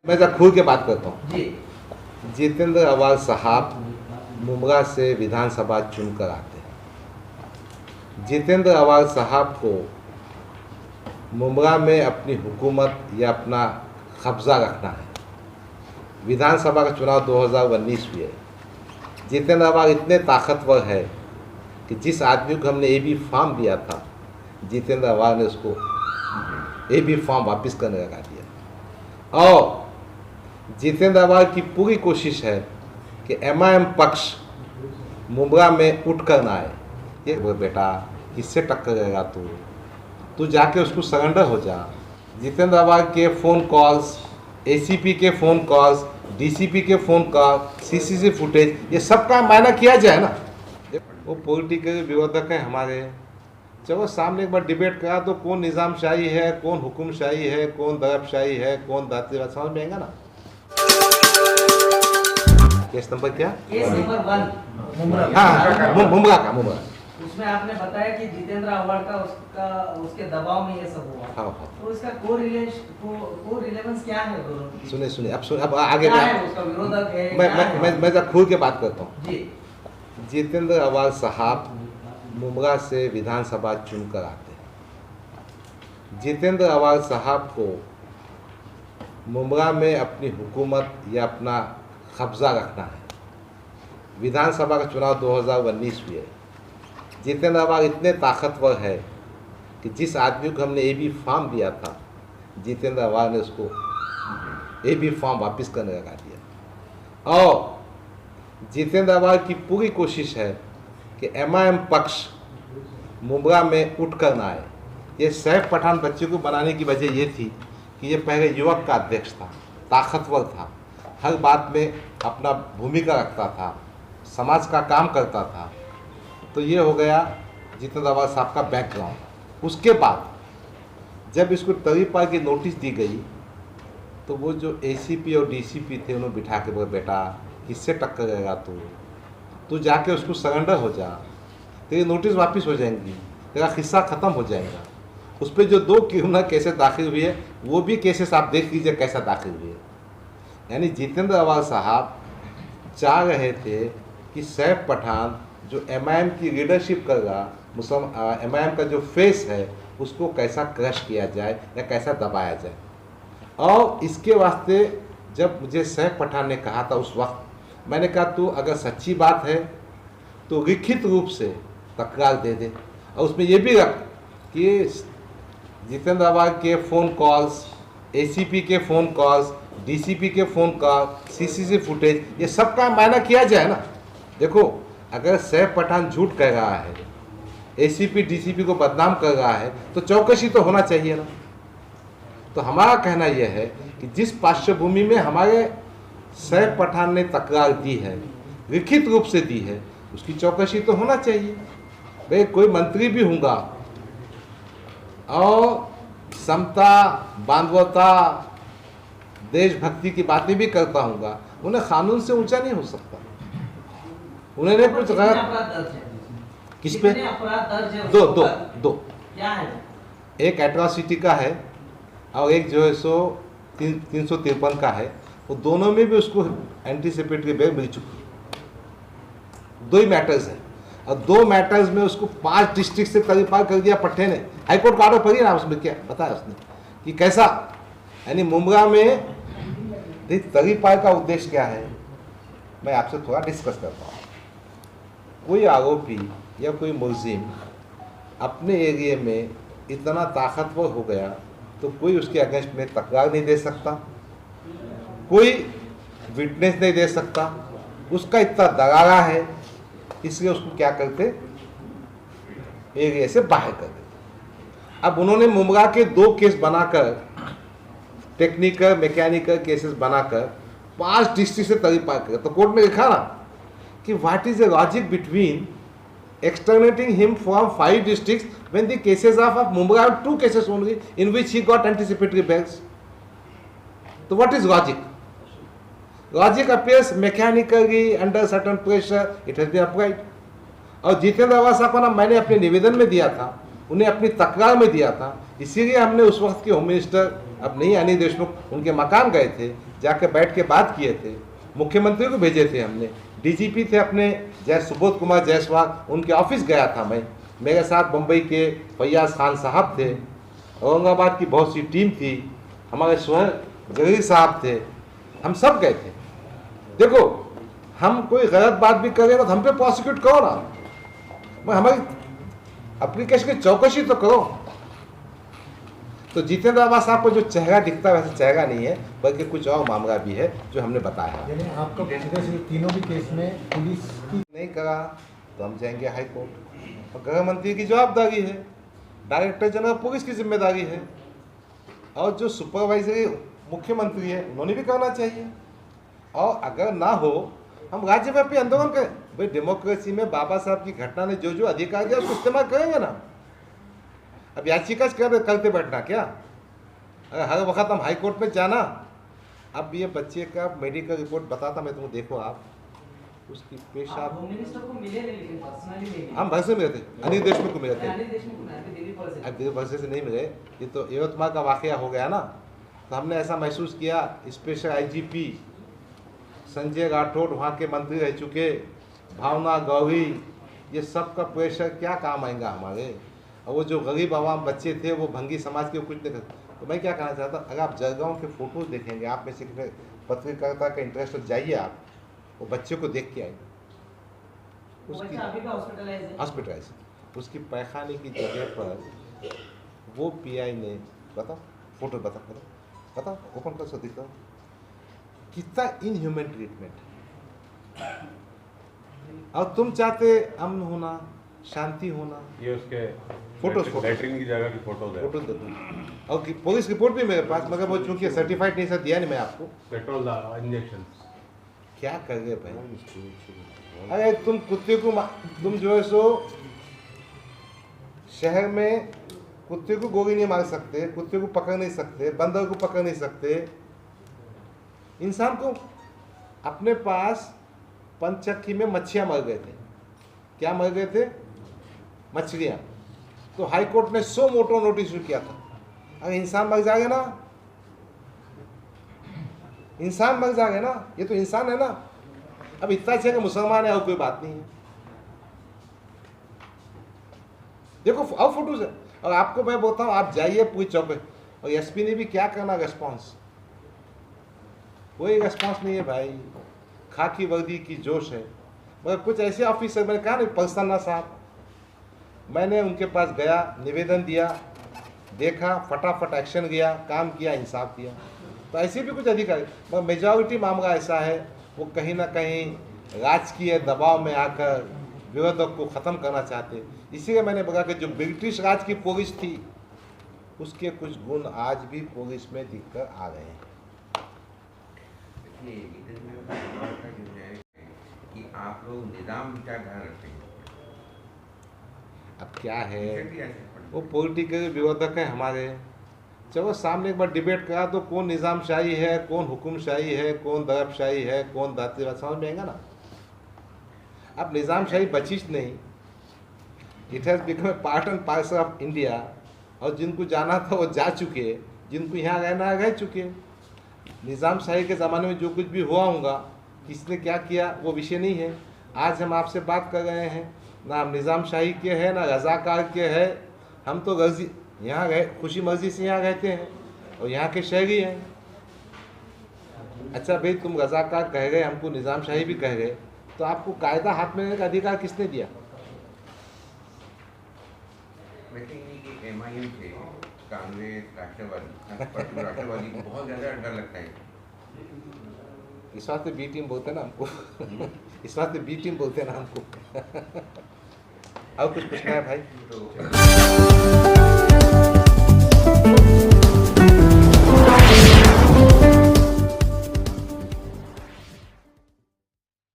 मैं जरा खुल के बात करता हूँ। जी। जितेंद्र अवाल साहब मुमरा से विधानसभा चुनकर आते हैं। जितेंद्र अवाल साहब को मुमरा में अपनी हुकूमत या अपना कब्जा रखना है। विधानसभा का चुनाव 2019 हुए। जितेंद्र अवाल इतने ताकतवर है कि जिस आदमी को हमने AB फॉर्म दिया था, जितेंद्र अवाल ने उसको AB फॉर्म वापस करने लगा दिया। और जितेंद्र अवाल की पूरी कोशिश है कि MIM पक्ष मुमरा में उठ कर ना आए। ये बेटा किससे टक्कर रहेगा तू जाके उसको सरेंडर हो जा। जितेंद्र अवाल के फ़ोन कॉल्स, ACP के फ़ोन कॉल्स, DCP के फ़ोन कॉल, CCTV फुटेज, ये सब का मायना किया जाए ना। वो पॉलिटिकल विरोधक है हमारे। चलो सामने एक बार डिबेट करा तो कौन निज़ामशाही है, कौन हुकुमशाही है, कौन दरबशाही है, कौन दातेवाद, समझ में आएगा ना। केस नंबर क्या? Case number 1 Mumbra. हाँ, मुमरा का मुमरा। उसमें आपने बताया कि जितेंद्र अवाल का उसके दबाव में ये सब हुआ। हाँ हाँ। तो इसका को रिलेवेंस क्या है दोनों की? सुनिए अब आगे क्या है उसका विरोधक है? मैं जरा खुल के बात करता हूँ। जी। जितेंद्र अवाल साहब मुमरा से विधानसभा चुनकर आते हैं। जितेंद्र अवाल साहब को मुमरा में अपनी हुकूमत या अपना कब्जा रखना है। विधानसभा का चुनाव 2019 हुए। जितेंद्र अवाल इतने ताकतवर है कि जिस आदमी को हमने AB फॉर्म दिया था, जितेंद्र अवाल ने उसको AB फॉर्म वापस करने लगा दिया। और जितेंद्र अवाल की पूरी कोशिश है कि MIM पक्ष मुमरा में उठ कर ना आए। ये सैफ पठान बच्चे को बनाने की वजह ये थी कि ये पहले युवक का अध्यक्ष था, ताकतवर था, हर बात में अपना भूमिका रखता था, समाज का काम करता था। तो ये हो गया जितेंद्र अवाल साहब का बैकग्राउंड। उसके बाद जब इसको तरीपाल की नोटिस दी गई तो वो जो ACP और DCP थे उन्होंने बिठा के बोले बेटा किससे टक्कर रहेगा तू जाके उसको सरेंडर हो जा, तेरी नोटिस वापस हो जाएंगी, तेरा किस्सा ख़त्म हो जाएगा। उस पर जो 2 क्रिमिनल केसेस दाखिल हुए वो भी केसेस आप देख लीजिए कैसा दाखिल हुए। यानी जितेंद्र अवाल साहब चाह रहे थे कि सैफ पठान जो MIM की लीडरशिप कर रहा, MIM का जो फेस है उसको कैसा क्रश किया जाए या कैसा दबाया जाए। और इसके वास्ते जब मुझे सैफ पठान ने कहा था उस वक्त, मैंने कहा तू अगर सच्ची बात है तो लिखित रूप से तकरार दे दे और उसमें ये भी रख कि जितेंद्र अवाल के फ़ोन कॉल्स, ACP के फ़ोन कॉल्स, DCP के फ़ोन कॉल, CCTV फुटेज, ये सब का मायना किया जाए ना। देखो अगर सैफ पठान झूठ कह रहा है, ACP DCP को बदनाम कर रहा है तो चौकसी तो होना चाहिए ना। तो हमारा कहना यह है कि जिस पार्श्वभूमि में हमारे सैफ पठान ने तकरार दी है, लिखित रूप से दी है, उसकी चौकसी तो होना चाहिए। भाई कोई मंत्री भी होगा और समता, बांधवता, देशभक्ति की बातें भी करता होगा, उन्हें कानून से ऊंचा नहीं हो सकता। उन्होंने कुछ गलत किस पे अपराध दर्ज है? दो क्या है? एक एट्रॉसिटी का है और एक जो है सो 353 का है। वो दोनों में भी उसको एंटीसिपेटरी बेल मिल चुकी है। 2 ही मैटर्स हैं और 2 मैटर्स में उसको 5 डिस्ट्रिक्ट से तरीपार कर दिया पट्टे ने। हाईकोर्ट का ऑर्डर पढ़िए ना, उसमें क्या बताया उसने कि कैसा, यानी मुमरा में तरीपार का उद्देश्य क्या है। मैं आपसे थोड़ा डिस्कस करता हूँ। कोई आरोपी या कोई मुलजिम अपने एरिया में इतना ताकतवर हो गया तो कोई उसके अगेंस्ट में तकरार नहीं दे सकता, कोई विटनेस नहीं दे सकता, उसका इतना दरारा है, इसलिए उसको क्या करते, एरिया से बाहर कर देते। अब उन्होंने मुमरा के 2 केस बनाकर, टेक्निकल मैकेनिकल केसेस बनाकर 5 डिस्ट्रिक्ट से तरीपार कर। तो कोर्ट में लिखा ना कि what is the logic between exterminating him from 5 districts when the cases of Mumra are 2 cases only in which he got anticipatory bails. So what is logic? Logic appears mechanically under certain pressure. It has been applied. और जितेंद्र अवाल साहब का नाम मैंने अपने निवेदन में दिया था, उन्हें अपनी तकरार में दिया था, इसीलिए हमने उस वक्त के होम मिनिस्टर अब नहीं, अनिल देशमुख उनके मकान गए थे, जाके बैठ के बात किए थे, मुख्यमंत्री को भेजे थे हमने, डीजीपी थे अपने सुबोध कुमार जायसवाल, उनके ऑफिस गया था मैं, मेरे साथ मुंबई के फैयाज खान साहब थे, औरंगाबाद की बहुत सी टीम थी, हमारे सोहेल जगीर साहब थे, हम सब गए थे। देखो, हम कोई गलत बात भी करें तो हम पे प्रोसिक्यूट करो ना, मैं हमारी एप्लीकेशन की चौकसी तो करो। तो जितेंद्र आवास साहब को जो चेहरा दिखता है वैसे चेहरा नहीं है, बल्कि कुछ और मामला भी है जो हमने बताया है। यानी आपको तीनों भी केस में पुलिस की नहीं करा तो हम जाएंगे हाई कोर्ट, और गृह मंत्री की जवाबदारी है, डायरेक्टर जनरल पुलिस की जिम्मेदारी है, और जो सुपरवाइजरी मुख्यमंत्री है उन्होंने भी करना चाहिए। और अगर ना हो हम राज्यव्यापी आंदोलन करें। भाई डेमोक्रेसी में बाबा साहब की घटना ने जो जो अधिकार दिया उसको इस्तेमाल करेंगे ना। अब याचिका करते बैठना क्या? अगर हर वक्त हम हाई कोर्ट में जाना। अब ये बच्चे का मेडिकल रिपोर्ट बताता मैं तुमको, देखो आप उसकी पेशाब, होम मिनिस्टर को मिले नहीं, लेकिन पर्सनली मिले। हम भर से मिले थे, अनिल देशमुख को मिले थे। अनिल देशमुख को नहीं, दिल्ली पुलिस से। अब दिल्ली भर से नहीं मिले, ये तो यवतमाल का वाकया हो गया ना, तो हमने ऐसा महसूस किया। स्पेशल आईजीपी संजय राठौड़ वहाँ के मंत्री रह चुके, भावना गौरी, ये सब का प्रेशर क्या काम आएगा हमारे। और वो जो गरीब आवाम बच्चे थे वो भंगी समाज के कुछ नहीं करते। तो मैं क्या कहना चाहता, अगर आप जलगांव के फोटोज देखेंगे, आप में से पत्रकारिता का इंटरेस्ट जाइए, आप वो बच्चे को देख के आएंगे। उसकी हॉस्पिटलाइज, उसकी पैखाने की जगह पर वो पीआई ने, बताओ फोटो बताओ ओपन कर सकते हो, कितना इनह्यूमन ट्रीटमेंट। और तुम चाहते अमन होना, शांति होना। ये उसके फोटो लेटरिन की जगह की फोटो है, फोटो दे दो। और पुलिस रिपोर्ट भी मेरे पास, मगर वो चूंकि सर्टिफाइड नहीं, सर दिया नहीं मैं आपको। पेट्रोल इंजेक्शन क्या कर गए भाई? अरे तुम कुत्ते को तुम जो है सो शहर में कुत्ते को गोली नहीं मार सकते, कुत्ते को पकड़ नहीं सकते, बंदर को पकड़ नहीं सकते। इंसान को अपने पास पंचक्की में मच्छियां मर गए थे। क्या मर गए थे? मछलियां। तो हाई कोर्ट ने 100 मोटो नोटिस किया था। अगर इंसान मर जाएगा ना, इंसान मर जाएगा ना, ये तो इंसान है ना। अब इतना चाहिए कि मुसलमान है और कोई बात नहीं है। देखो और फोटोज है। और आपको मैं बोलता हूँ, आप जाइए पूरी चौक पे, और एसपी ने भी क्या करना रेस्पॉन्स, कोई रेस्पॉन्स नहीं है भाई। खाकी वर्दी की जोश है, मगर कुछ ऐसे ऑफिसर, मैंने कहा ना परसन्ना साहब, मैंने उनके पास गया, निवेदन दिया, देखा, फटाफट एक्शन लिया, काम किया, इंसाफ किया। तो ऐसे भी कुछ अधिकारी, मगर मेजॉरिटी मामला ऐसा है वो कहीं ना कहीं राजकीय दबाव में आकर विरोधक को ख़त्म करना चाहते। इसीलिए मैंने बोला कि जो ब्रिटिश राज की पुलिस थी उसके कुछ गुण आज भी पुलिस में दिखकर आ रहे हैं। कि आप लोग निजाम क्या ध्यान रखते हैं? अब क्या है, वो पॉलिटिकल विरोधक है हमारे। चलो सामने एक बार डिबेट करा तो कौन निज़ामशाही है, कौन हुकुमशाही है, कौन दरबशाही है, कौन दातिवाद, समझ में आएगा ना। अब निज़ामशाही बचीच नहीं, it has become a part and parcel of India. और जिनको जाना था वो जा चुके, जिनको यहाँ रहना है रह चुके। निज़ामशाही के ज़माने में जो कुछ भी हुआ होगा, किसने क्या किया वो विषय नहीं है। आज हम आपसे बात कर रहे हैं, ना हम निज़ामशाही के हैं ना रज़ाकार के हैं। हम तो गर्जी यहाँ गए, खुशी मर्जी से यहाँ रहते हैं और यहाँ के शहरी हैं। अच्छा भाई, तुम रज़ाकार कह गए, हमको निज़ामशाही भी कह गए, तो आपको कायदा हाथ में लेने का अधिकार किसने दिया? वैसे ही एमआईएम से कांग्रेस, राष्ट्रवादी को बहुत ज़्यादा डर लगता है। इस वास्ते बी टीम बोलते हैं ना हमको। इस वास्ते बी टीम बोलते हैं ना हमको। और कुछ पूछना है भाई? तो